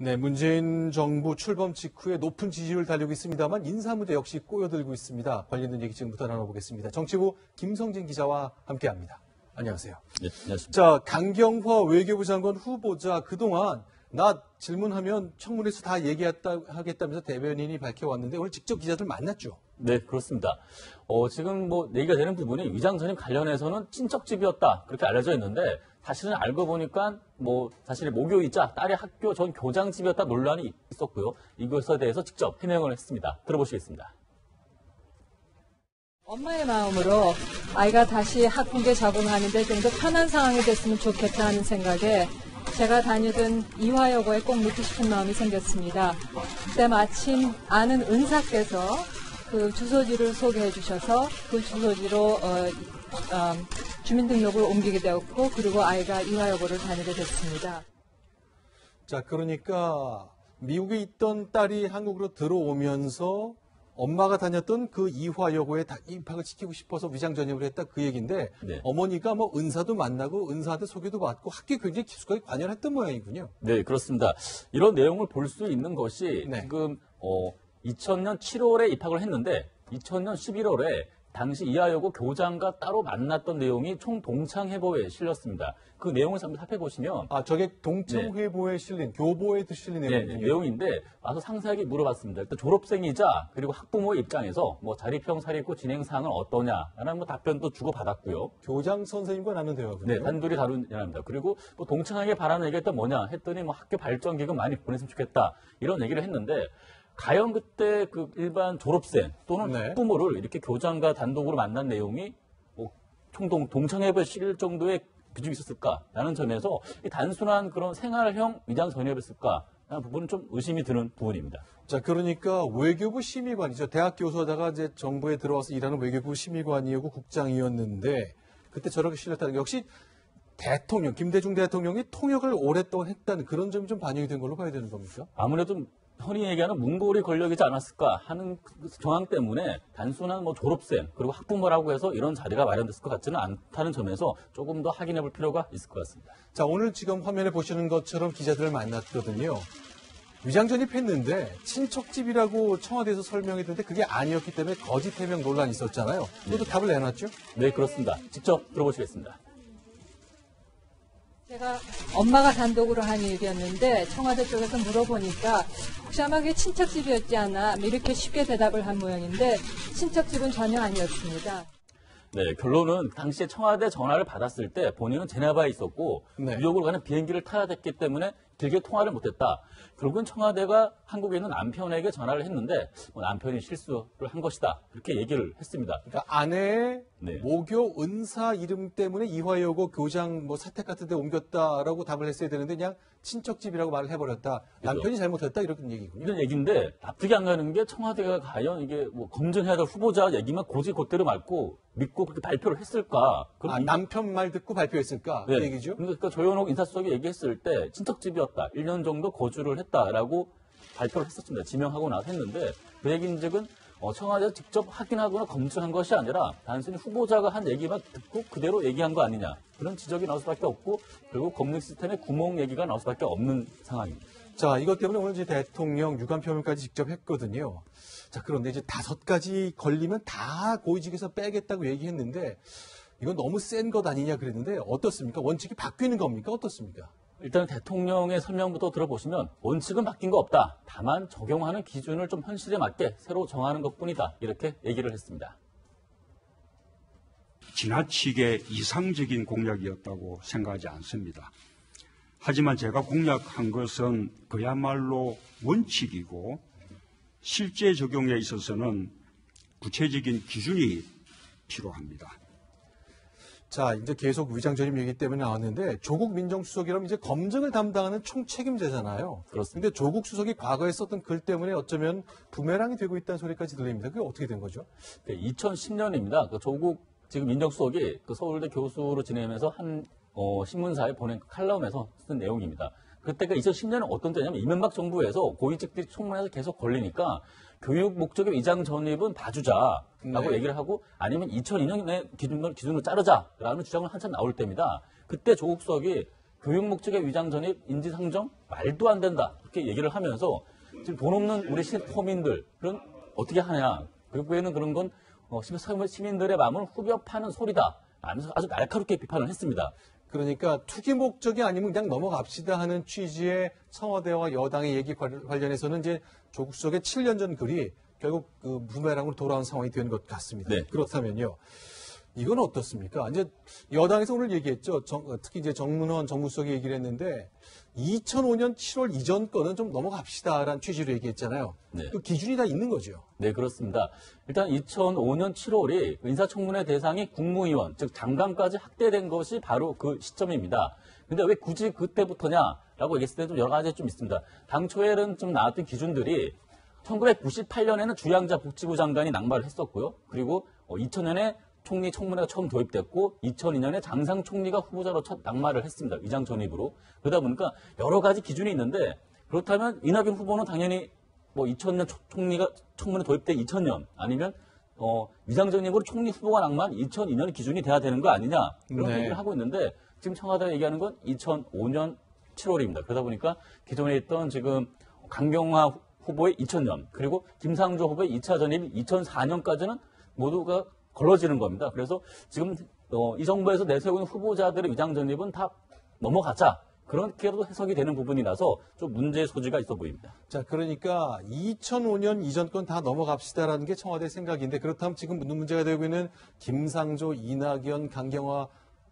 네, 문재인 정부 출범 직후에 높은 지지율을 달리고 있습니다만 인사 문제 역시 꼬여들고 있습니다. 관련된 얘기 지금부터 나눠보겠습니다. 정치부 김성진 기자와 함께합니다. 안녕하세요. 네, 안녕하십니까. 자, 강경화 외교부 장관 후보자 그동안 나 질문하면 청문회에서 다 얘기하겠다면서 대변인이 밝혀왔는데 오늘 직접 기자들 만났죠? 네, 그렇습니다. 지금 얘기가 되는 부분이 위장 전입 관련해서는 친척집이었다 그렇게 알려져 있는데 사실은 알고 보니까 사실의 모교이자 딸의 학교 전 교장집이었다 논란이 있었고요. 이것에 대해서 직접 해명을 했습니다. 들어보시겠습니다. 엄마의 마음으로 아이가 다시 학폭에 적응하는데 좀 더 편한 상황이 됐으면 좋겠다 하는 생각에 제가 다니던 이화여고에 꼭 묻고 싶은 마음이 생겼습니다. 그때 마침 아는 은사께서 그 주소지를 소개해 주셔서 그 주소지로 주민등록을 옮기게 되었고 그리고 아이가 이화여고를 다니게 됐습니다. 자, 그러니까 미국에 있던 딸이 한국으로 들어오면서 엄마가 다녔던 그 이화여고에 입학을 시키고 싶어서 위장 전입을 했다 그 얘기인데 네. 어머니가 은사도 만나고 은사한테 소개도 받고 학교에 굉장히 깊숙하게 관여를 했던 모양이군요. 네, 그렇습니다. 이런 내용을 볼 수 있는 것이 네. 지금 2000년 7월에 입학을 했는데 2000년 11월에 당시 이화여고 교장과 따로 만났던 내용이 총동창회보에 실렸습니다. 그 내용을 한번 살펴보시면 저게 동창회보에 실린 교보에 실린 내용이군요. 내용인데 와서 상세하게 물어봤습니다. 일단 졸업생이자 그리고 학부모의 입장에서 자립형 사립고 진행 사항은 어떠냐라는 답변도 주고받았고요. 교장 선생님과 나눈 대화군요. 네, 단둘이 다룬 얘기입니다. 그리고 동창하게 바라는 얘기가 또 뭐냐 했더니 학교 발전 기금 많이 보냈으면 좋겠다 이런 얘기를 했는데 과연 그때 그 일반 졸업생 또는 네. 학부모를 이렇게 교장과 단독으로 만난 내용이 동창회보에 실릴 정도의 비중이 있었을까라는 점에서 단순한 그런 생활형 위장 전입이었을까라는 부분은 좀 의심이 드는 부분입니다. 자, 그러니까 외교부 심의관이죠. 대학 교수하다가 이제 정부에 들어와서 일하는 외교부 심의관이었고 국장이었는데 그때 저렇게 실렸다는 게 역시 대통령, 김대중 대통령이 통역을 오랫동안 했다는 그런 점이 좀 반영이 된 걸로 봐야 되는 겁니까? 아무래도 흔히 얘기하는 문고리 권력이지 않았을까 하는 정황 때문에 단순한 졸업생 그리고 학부모라고 해서 이런 자리가 마련됐을 것 같지는 않다는 점에서 조금 더 확인해 볼 필요가 있을 것 같습니다. 자, 오늘 지금 화면에 보시는 것처럼 기자들을 만났거든요. 위장 전입했는데 친척집이라고 청와대에서 설명했는데 그게 아니었기 때문에 거짓 해명 논란이 있었잖아요. 그것도 답을 내놨죠? 네, 그렇습니다. 직접 들어보시겠습니다. 제가 엄마가 단독으로 한 얘기였는데 청와대 쪽에서 물어보니까 혹시 아마 그게 친척집이었지 않나 이렇게 쉽게 대답을 한 모양인데 친척집은 전혀 아니었습니다. 네, 결론은 당시에 청와대 전화를 받았을 때 본인은 제네바에 있었고 네. 뉴욕으로 가는 비행기를 타야 됐기 때문에 길게 통화를 못했다. 결국은 청와대가 한국에 있는 남편에게 전화를 했는데 남편이 실수를 한 것이다. 그렇게 얘기를 했습니다. 그러니까 아내의 네. 모교 은사 이름 때문에 이화여고 교장 사택 같은 데 옮겼다라고 답을 했어야 되는데 그냥 친척집이라고 말을 해버렸다. 남편이 잘못했다 이런 얘기군요. 이런 얘기인데 납득이 안 가는 게 청와대가 과연 이게 검증해야 될 후보자 얘기만 곧대로 믿고 그렇게 발표를 했을까? 남편 말 듣고 발표했을까? 네. 그 얘기죠? 그러니까 조현옥 인사수석이 얘기했을 때 친척집이었다. 1년 정도 거주를 했다라고 발표를 했었습니다. 지명하고 나서 했는데 그 얘기인즉은 청와대에서 직접 확인하거나 검증한 것이 아니라 단순히 후보자가 한 얘기만 듣고 그대로 얘기한 거 아니냐. 그런 지적이 나올 수밖에 없고 결국 검증 시스템에 구멍 얘기가 나올 수밖에 없는 상황입니다. 자, 이것 때문에 오늘 이제 대통령 유감 표명까지 직접 했거든요. 자, 그런데 이제 5가지 걸리면 다 고위직에서 빼겠다고 얘기했는데 이건 너무 센 것 아니냐 그랬는데 어떻습니까? 원칙이 바뀌는 겁니까? 어떻습니까? 일단 대통령의 설명부터 들어보시면 원칙은 바뀐 거 없다. 다만 적용하는 기준을 좀 현실에 맞게 새로 정하는 것뿐이다. 이렇게 얘기를 했습니다. 지나치게 이상적인 공약이었다고 생각하지 않습니다. 하지만 제가 공약한 것은 그야말로 원칙이고 실제 적용에 있어서는 구체적인 기준이 필요합니다. 자, 이제 계속 위장 전입 얘기 때문에 나왔는데 조국 민정수석이라면 이제 검증을 담당하는 총책임자잖아요. 그렇습니다. 근데 조국 수석이 과거에 썼던 글 때문에 어쩌면 부메랑이 되고 있다는 소리까지 들립니다. 그게 어떻게 된 거죠? 2010년입니다. 조국 지금 민정수석이 서울대 교수로 지내면서 한 신문사에 보낸 칼럼에서 쓴 내용입니다. 그때가 2010년은 어떤 때냐면 이명박 정부에서 고위직들이 청문회에서 계속 걸리니까 교육 목적의 위장 전입은 봐주자라고 네. 얘기를 하고 아니면 2002년에 기준으로 자르자라는 주장을 한참 나올 때입니다. 그때 조국 수석이 교육 목적의 위장 전입, 인지상정 말도 안 된다 이렇게 얘기를 하면서 지금 돈 없는 우리 시민들은 어떻게 하냐. 결국에는 그런 건 시민들의 마음을 후벼 파는 소리다. 하면서 아주 날카롭게 비판을 했습니다. 그러니까 투기 목적이 아니면 그냥 넘어갑시다 하는 취지의 청와대와 여당의 얘기 관련해서는 이제 조국 수석의 7년 전 글이 결국 그 부메랑으로 돌아온 상황이 된 것 같습니다. 네. 그렇다면요. 이건 어떻습니까? 이제 여당에서 오늘 얘기했죠. 특히 이제 정문원 정무수석이 얘기를 했는데 2005년 7월 이전 거는 좀 넘어갑시다라는 취지로 얘기했잖아요. 네. 그 기준이 다 있는 거죠. 네, 그렇습니다. 일단 2005년 7월이 인사청문회 대상이 국무위원, 즉 장관까지 확대된 것이 바로 그 시점입니다. 근데 왜 굳이 그때부터냐라고 얘기했을 때 좀 여러 가지 좀 있습니다. 당초에는 좀 나왔던 기준들이 1998년에는 주양자 복지부 장관이 낙마를 했었고요. 그리고 2000년에 총리 청문회가 처음 도입됐고 2002년에 장상 총리가 후보자로 첫 낙마를 했습니다. 위장 전입으로. 그러다 보니까 여러 가지 기준이 있는데 그렇다면 이낙연 후보는 당연히 2000년 총리가 청문회 도입된 2000년 아니면 위장 전입으로 총리 후보가 낙마한 2002년이 기준이 돼야 되는 거 아니냐 그런 네. 얘기를 하고 있는데 지금 청와대가 얘기하는 건 2005년 7월입니다. 그러다 보니까 기존에 있던 지금 강경화 후보의 2000년 그리고 김상조 후보의 2차 전입 2004년까지는 모두가 걸러지는 겁니다. 그래서 지금 이 정부에서 내세우는 후보자들의 위장 전입은 다 넘어가자. 그렇게도 해석이 되는 부분이라서 좀 문제의 소지가 있어 보입니다. 자, 그러니까 2005년 이전 건 다 넘어갑시다라는 게 청와대 생각인데 그렇다면 지금 문제가 되고 있는 김상조, 이낙연, 강경화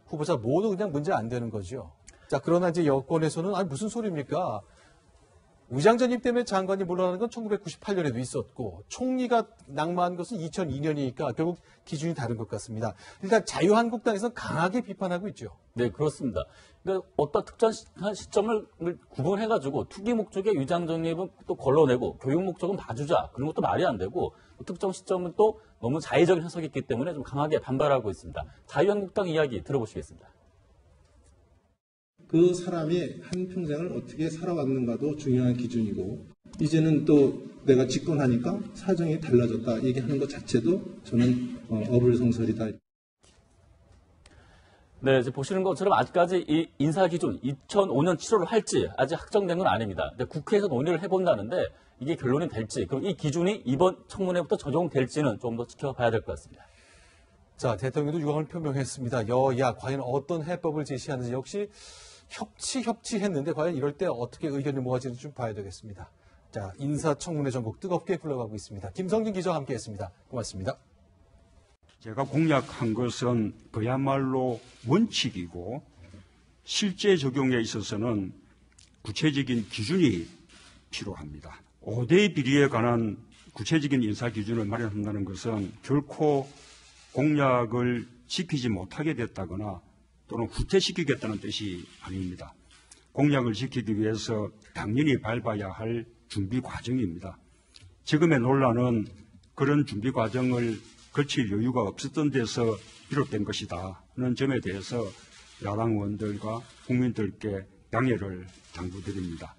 후보자 모두 그냥 문제 안 되는 거죠. 자, 그러나 이제 여권에서는 아니 무슨 소리입니까? 위장 전입 때문에 장관이 물러나는 건 1998년에도 있었고 총리가 낙마한 것은 2002년이니까 결국 기준이 다른 것 같습니다. 일단 자유한국당에서는 강하게 비판하고 있죠. 네, 그렇습니다. 그러니까 어떤 특정 시점을 구분해가지고 투기 목적의 위장 전입은 또 걸러내고 교육 목적은 봐주자. 그런 것도 말이 안 되고 특정 시점은 또 너무 자의적인 해석이 있기 때문에 좀 강하게 반발하고 있습니다. 자유한국당 이야기 들어보시겠습니다. 그 사람이 한평생을 어떻게 살아왔는가도 중요한 기준이고 이제는 또 내가 집권하니까 사정이 달라졌다 얘기하는 것 자체도 저는 어불성설이다. 네, 이제 보시는 것처럼 아직까지 이 인사 기준 2005년 7월을 할지 아직 확정된 건 아닙니다. 근데 국회에서 논의를 해본다는데 이게 결론이 될지 그럼 이 기준이 이번 청문회부터 적용될지는 좀 더 지켜봐야 될 것 같습니다. 자, 대통령도 유감을 표명했습니다. 여야 과연 어떤 해법을 제시하는지 역시 협치했는데 과연 이럴 때 어떻게 의견이 모아지는지 좀 봐야 되겠습니다. 자, 인사청문회 전국 뜨겁게 굴러가고 있습니다. 김성진 기자와 함께했습니다. 고맙습니다. 제가 공약한 것은 그야말로 원칙이고 실제 적용에 있어서는 구체적인 기준이 필요합니다. 5대 비리에 관한 구체적인 인사 기준을 마련한다는 것은 결코 공약을 지키지 못하게 됐다거나 또는 후퇴시키겠다는 뜻이 아닙니다. 공약을 지키기 위해서 당연히 밟아야 할 준비 과정입니다. 지금의 논란은 그런 준비 과정을 거칠 여유가 없었던 데서 비롯된 것이다는 점에 대해서 야당 의원들과 국민들께 양해를 당부드립니다.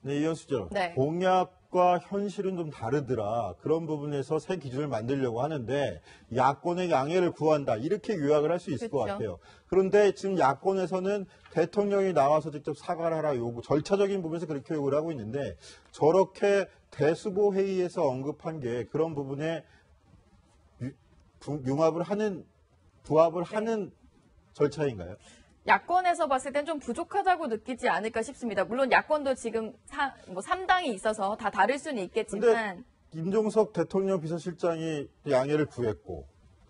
네, 이현수죠. 네. 공약과 현실은 좀 다르더라. 그런 부분에서 새 기준을 만들려고 하는데 야권의 양해를 구한다. 이렇게 요약을 할 수 있을 것 그렇죠. 같아요. 그런데 지금 야권에서는 대통령이 나와서 직접 사과를 하라 요구, 절차적인 부분에서 그렇게 요구를 하고 있는데 저렇게 대수보 회의에서 언급한 게 그런 부분에 부합을 하는 절차인가요? 야권에서 봤을 땐 좀 부족하다고 느끼지 않을까 싶습니다. 물론 야권도 지금 3당이 있어서 다 다를 수는 있겠지만. 김종석 대통령 비서실장이 양해를 구했고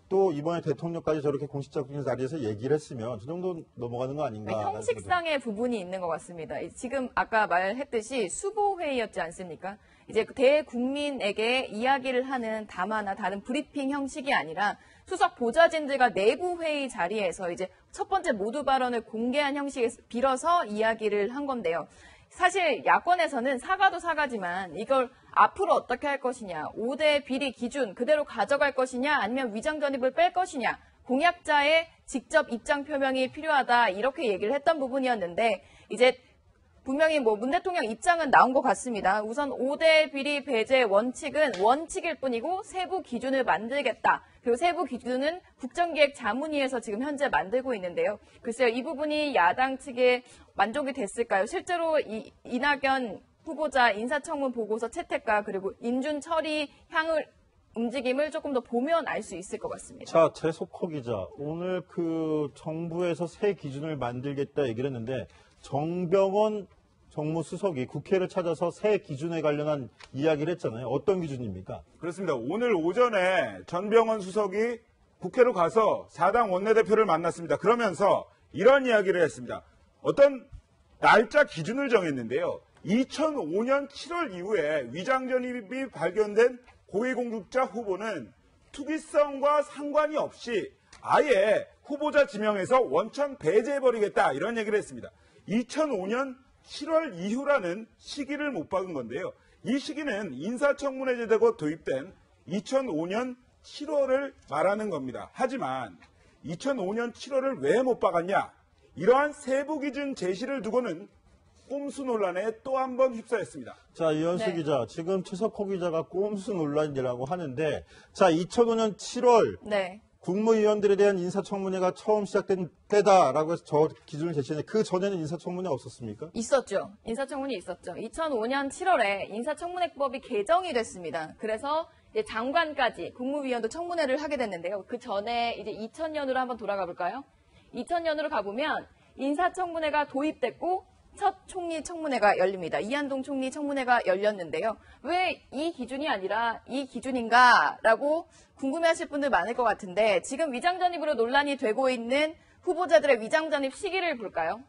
또 이번에 대통령까지 저렇게 공식적인 자리에서 얘기를 했으면 저 정도 넘어가는 거 아닌가. 형식상의 부분이 있는 것 같습니다. 지금 아까 말했듯이 수보회의였지 않습니까? 이제 대국민에게 이야기를 하는 담화나 다른 브리핑 형식이 아니라 수석 보좌진들과 내부 회의 자리에서 이제 첫 번째 모두 발언을 공개한 형식에서 빌어서 이야기를 한 건데요. 사실 야권에서는 사과도 사과지만 이걸 앞으로 어떻게 할 것이냐, 5대 비리 기준 그대로 가져갈 것이냐, 아니면 위장 전입을 뺄 것이냐, 공약자의 직접 입장 표명이 필요하다 이렇게 얘기를 했던 부분이었는데 이제 분명히 뭐 문 대통령 입장은 나온 것 같습니다. 우선 5대 비리 배제 원칙은 원칙일 뿐이고 세부 기준을 만들겠다. 그리고 세부 기준은 국정기획 자문위에서 지금 현재 만들고 있는데요. 글쎄요, 이 부분이 야당 측에 만족이 됐을까요? 실제로 이낙연 후보자 인사청문 보고서 채택과 그리고 인준 처리 향을 움직임을 조금 더 보면 알 수 있을 것 같습니다. 자, 최석호 기자. 오늘 그 정부에서 새 기준을 만들겠다 얘기를 했는데 정병원 정무수석이 국회를 찾아서 새 기준에 관련한 이야기를 했잖아요. 어떤 기준입니까? 그렇습니다. 오늘 오전에 전병헌 수석이 국회로 가서 4당 원내대표를 만났습니다. 그러면서 이런 이야기를 했습니다. 어떤 날짜 기준을 정했는데요. 2005년 7월 이후에 위장전입이 발견된 고위공직자 후보는 투기성과 상관이 없이 아예 후보자 지명에서 원천 배제해버리겠다 이런 얘기를 했습니다. 2005년 7월 이후라는 시기를 못 박은 건데요. 이 시기는 인사청문회 제도가 도입된 2005년 7월을 말하는 겁니다. 하지만 2005년 7월을 왜 못 박았냐? 이러한 세부 기준 제시를 두고는 꼼수 논란에 또 한 번 휩싸였습니다. 자, 이현수 기자. 지금 최석호 기자가 꼼수 논란이라고 하는데, 자, 2005년 7월 네. 국무위원들에 대한 인사청문회가 처음 시작된 때다라고 해서 저 기준을 제시했는데 그 전에는 인사청문회 없었습니까? 있었죠. 인사청문회 있었죠. 2005년 7월에 인사청문회법이 개정이 됐습니다. 그래서 이제 장관까지 국무위원도 청문회를 하게 됐는데요. 그 전에 이제 2000년으로 한번 돌아가 볼까요? 2000년으로 가보면 인사청문회가 도입됐고 첫 총리 청문회가 열립니다. 이한동 총리 청문회가 열렸는데요. 왜 이 기준이 아니라 이 기준인가라고 궁금해하실 분들 많을 것 같은데 지금 위장전입으로 논란이 되고 있는 후보자들의 위장전입 시기를 볼까요?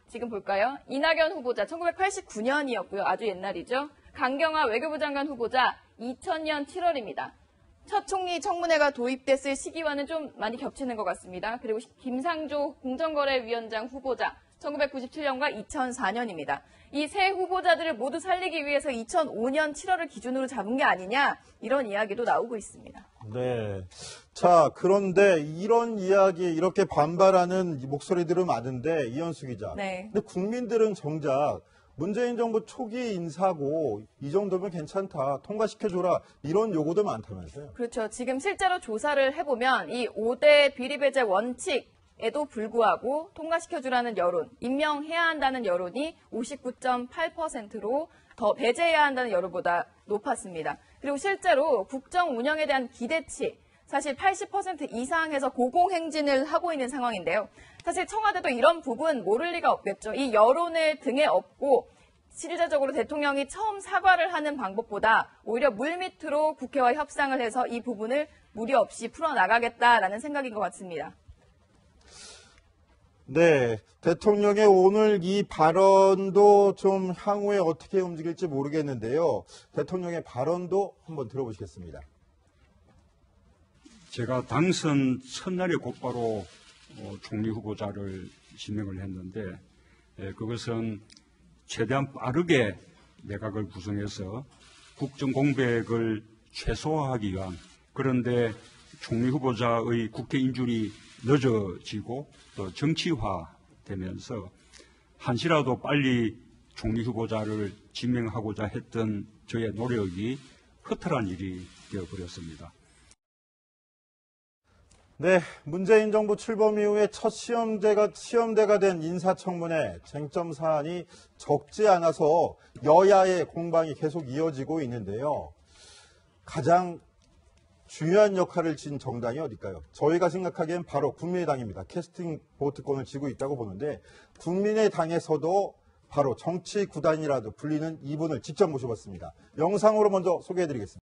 지금 볼까요? 이낙연 후보자 1989년이었고요. 아주 옛날이죠. 강경화 외교부 장관 후보자 2000년 7월입니다. 첫 총리 청문회가 도입됐을 시기와는 좀 많이 겹치는 것 같습니다. 그리고 김상조 공정거래위원장 후보자 1997년과 2004년입니다. 이 세 후보자들을 모두 살리기 위해서 2005년 7월을 기준으로 잡은 게 아니냐 이런 이야기도 나오고 있습니다. 네. 자, 그런데 이런 이야기 이렇게 반발하는 목소리들은 많은데 이현수 기자. 네. 근데 국민들은 정작 문재인 정부 초기 인사고 이 정도면 괜찮다. 통과시켜줘라. 이런 요구도 많다면서요. 그렇죠. 지금 실제로 조사를 해보면 이 5대 비리배제 원칙에도 불구하고 통과시켜주라는 여론, 임명해야 한다는 여론이 59.8%로 더 배제해야 한다는 여론보다 높았습니다. 그리고 실제로 국정 운영에 대한 기대치, 사실 80% 이상에서 고공행진을 하고 있는 상황인데요. 사실 청와대도 이런 부분 모를 리가 없겠죠. 이 여론을 등에 업고 실질적으로 대통령이 처음 사과를 하는 방법보다 오히려 물밑으로 국회와 협상을 해서 이 부분을 무리 없이 풀어나가겠다라는 생각인 것 같습니다. 네. 대통령의 오늘 이 발언도 좀 향후에 어떻게 움직일지 모르겠는데요. 대통령의 발언도 한번 들어보시겠습니다. 제가 당선 첫날에 곧바로 총리 후보자를 지명을 했는데 그것은 최대한 빠르게 내각을 구성해서 국정 공백을 최소화하기 위한 그런데 총리 후보자의 국회 인준이 늦어지고 또 정치화되면서 한시라도 빨리 총리 후보자를 지명하고자 했던 저의 노력이 허탈한 일이 되어버렸습니다. 네, 문재인 정부 출범 이후에 첫 시험대가 된 인사청문회 쟁점 사안이 적지 않아서 여야의 공방이 계속 이어지고 있는데요. 가장 중요한 역할을 진 정당이 어딜까요? 저희가 생각하기엔 바로 국민의당입니다. 캐스팅 보트권을 쥐고 있다고 보는데 국민의당에서도 바로 정치 구단이라도 불리는 이분을 직접 모셔봤습니다. 영상으로 먼저 소개해드리겠습니다.